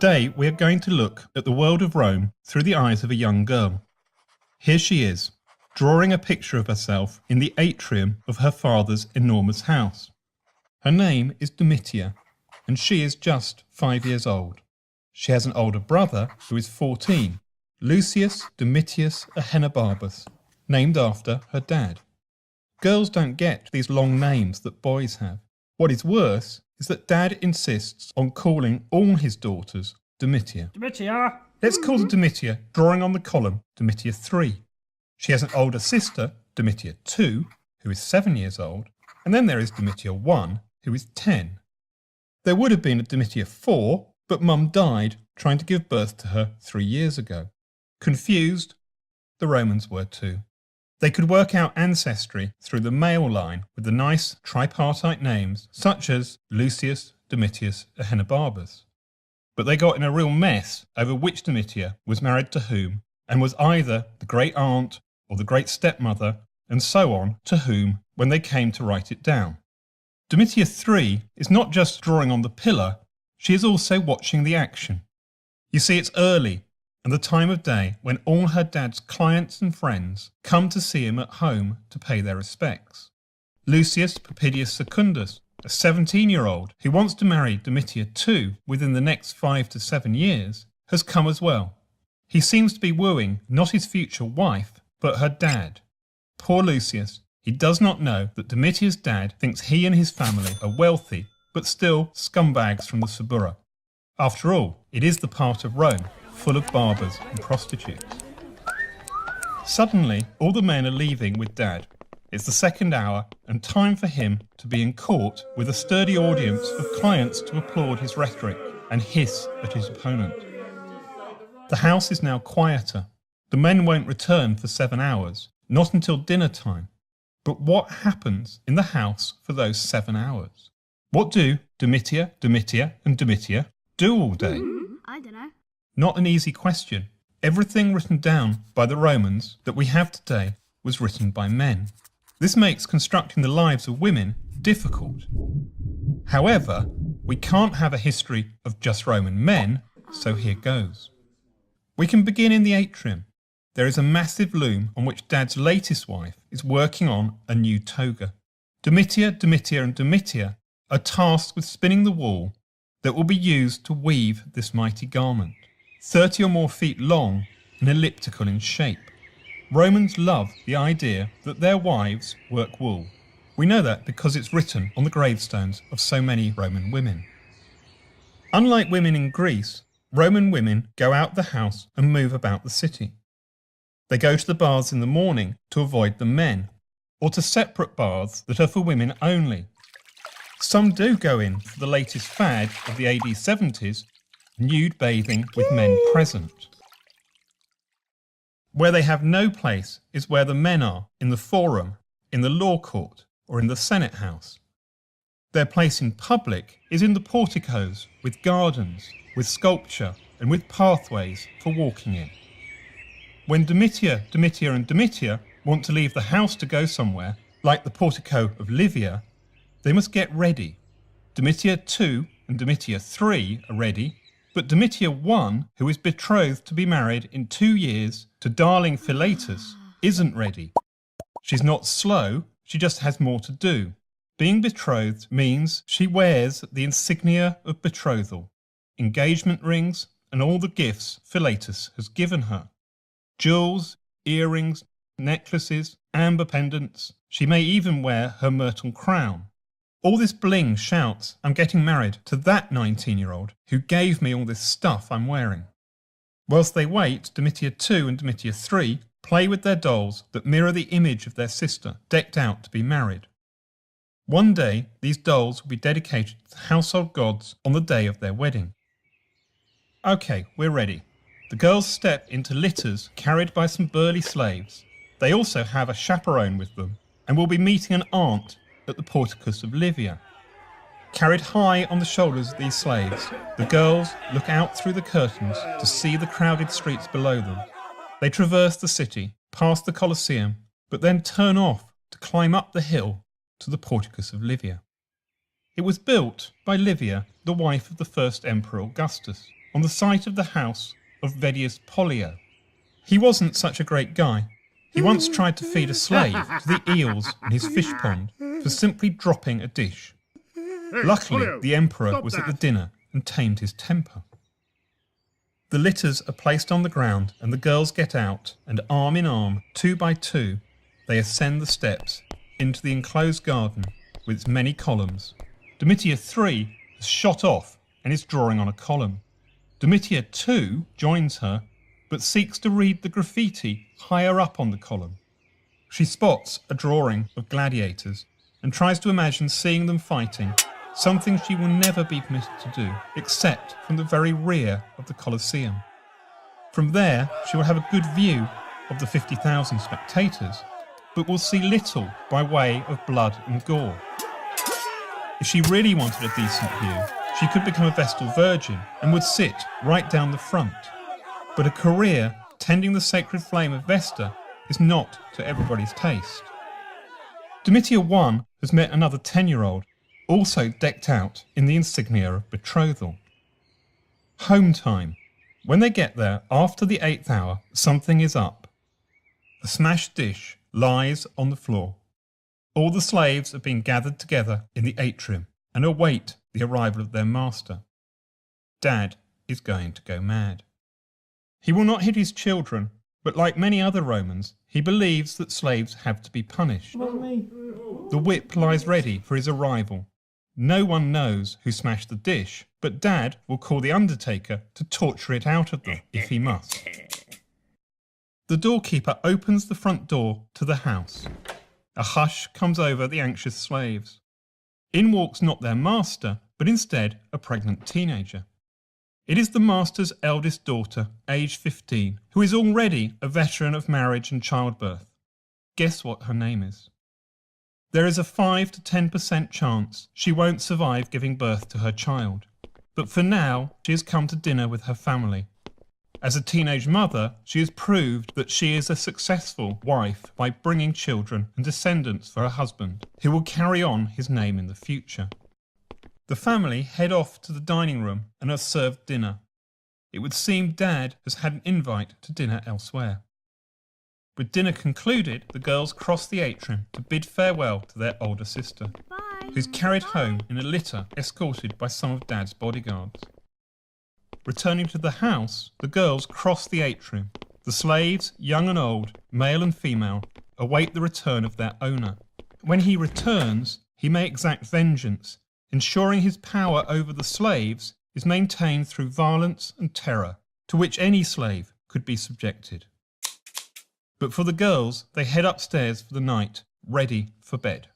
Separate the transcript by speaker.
Speaker 1: Today we are going to look at the world of Rome through the eyes of a young girl. Here she is, drawing a picture of herself in the atrium of her father's enormous house. Her name is Domitia, and she is just 5 years old. She has an older brother who is 14, Lucius Domitius Ahenobarbus, named after her dad. Girls don't get these long names that boys have. What is worse is that Dad insists on calling all his daughters Domitia.
Speaker 2: Domitia!
Speaker 1: Let's call the Domitia, drawing on the column, Domitia 3. She has an older sister, Domitia 2, who is 7 years old, and then there is Domitia 1, who is 10. There would have been a Domitia 4, but Mum died trying to give birth to her 3 years ago. Confused? The Romans were too. They could work out ancestry through the male line with the nice tripartite names such as Lucius Domitius Ahenobarbus. But they got in a real mess over which Domitia was married to whom and was either the great aunt or the great stepmother and so on to whom when they came to write it down. Domitia 3 is not just drawing on the pillar, she is also watching the action. You see, it's early and the time of day when all her dad's clients and friends come to see him at home to pay their respects. Lucius Papidius Secundus, a 17-year-old who wants to marry Domitia 2 within the next 5 to 7 years, has come as well. He seems to be wooing not his future wife, but her dad. Poor Lucius, he does not know that Domitia's dad thinks he and his family are wealthy, but still scumbags from the Suburra. After all, it is the part of Rome full of barbers and prostitutes. Suddenly, all the men are leaving with Dad. It's the second hour and time for him to be in court with a sturdy audience of clients to applaud his rhetoric and hiss at his opponent. The house is now quieter. The men won't return for 7 hours, not until dinner time. But what happens in the house for those 7 hours? What do Domitia, and Domitia do all day?
Speaker 3: I don't know.
Speaker 1: Not an easy question. Everything written down by the Romans that we have today was written by men. This makes constructing the lives of women difficult. However, we can't have a history of just Roman men, so here goes. We can begin in the atrium. There is a massive loom on which Dad's latest wife is working on a new toga. Domitia, and Domitia are tasked with spinning the wool that will be used to weave this mighty garment. 30 or more feet long and elliptical in shape. Romans love the idea that their wives work wool. We know that because it's written on the gravestones of so many Roman women. Unlike women in Greece, Roman women go out the house and move about the city. They go to the baths in the morning to avoid the men, or to separate baths that are for women only. Some do go in for the latest fad of the AD 70s, nude bathing with men present. Where they have no place is where the men are, in the forum, in the law court, or in the Senate house. Their place in public is in the porticos, with gardens, with sculpture, and with pathways for walking in. When Domitia, and Domitia want to leave the house to go somewhere, like the portico of Livia, they must get ready. Domitia 2 and Domitia 3 are ready, but Domitia 1, who is betrothed to be married in 2 years to darling Philetus, isn't ready. She's not slow, she just has more to do. Being betrothed means she wears the insignia of betrothal, engagement rings and all the gifts Philetus has given her. Jewels, earrings, necklaces, amber pendants. She may even wear her myrtle crown. All this bling shouts, I'm getting married to that 19-year-old who gave me all this stuff I'm wearing. Whilst they wait, Domitia 2 and Domitia 3 play with their dolls that mirror the image of their sister, decked out to be married. One day, these dolls will be dedicated to the household gods on the day of their wedding. Okay, we're ready. The girls step into litters carried by some burly slaves. They also have a chaperone with them and will be meeting an aunt at the porticus of Livia. Carried high on the shoulders of these slaves, the girls look out through the curtains to see the crowded streets below them. They traverse the city, past the Colosseum, but then turn off to climb up the hill to the porticus of Livia. It was built by Livia, the wife of the first Emperor Augustus. on the site of the house of Vedius Pollio. He wasn't such a great guy. He once tried to feed a slave to the eels in his fish pond for simply dropping a dish. Luckily, the emperor was at the dinner and tamed his temper. The litters are placed on the ground and the girls get out, and arm in arm, 2 by 2, they ascend the steps into the enclosed garden with its many columns. Domitia 3 has shot off and is drawing on a column. Domitia 2 joins her, but seeks to read the graffiti higher up on the column. She spots a drawing of gladiators and tries to imagine seeing them fighting, something she will never be permitted to do, except from the very rear of the Colosseum. From there, she will have a good view of the 50,000 spectators, but will see little by way of blood and gore. If she really wanted a decent view, she could become a Vestal Virgin and would sit right down the front. But a career tending the sacred flame of Vesta is not to everybody's taste. Domitia 1 has met another 10-year-old, also decked out in the insignia of betrothal. Home time. When they get there after the 8th hour, something is up. A smashed dish lies on the floor. All the slaves have been gathered together in the atrium and await the arrival of their master. Dad is going to go mad. He will not hit his children, but like many other Romans, he believes that slaves have to be punished. The whip lies ready for his arrival. No one knows who smashed the dish, but Dad will call the undertaker to torture it out of them if he must. The doorkeeper opens the front door to the house. A hush comes over the anxious slaves. In walks not their master, but instead a pregnant teenager. It is the master's eldest daughter, aged 15, who is already a veteran of marriage and childbirth. Guess what her name is? There is a 5 to 10% chance she won't survive giving birth to her child. But for now, she has come to dinner with her family. As a teenage mother, she has proved that she is a successful wife by bringing children and descendants for her husband, who will carry on his name in the future. The family head off to the dining room and are served dinner. It would seem Dad has had an invite to dinner elsewhere. With dinner concluded, the girls cross the atrium to bid farewell to their older sister, who's carried home in a litter escorted by some of Dad's bodyguards. Returning to the house, the girls cross the atrium. The slaves, young and old, male and female, await the return of their owner. When he returns, he may exact vengeance, ensuring his power over the slaves is maintained through violence and terror, to which any slave could be subjected. But for the girls, they head upstairs for the night, ready for bed.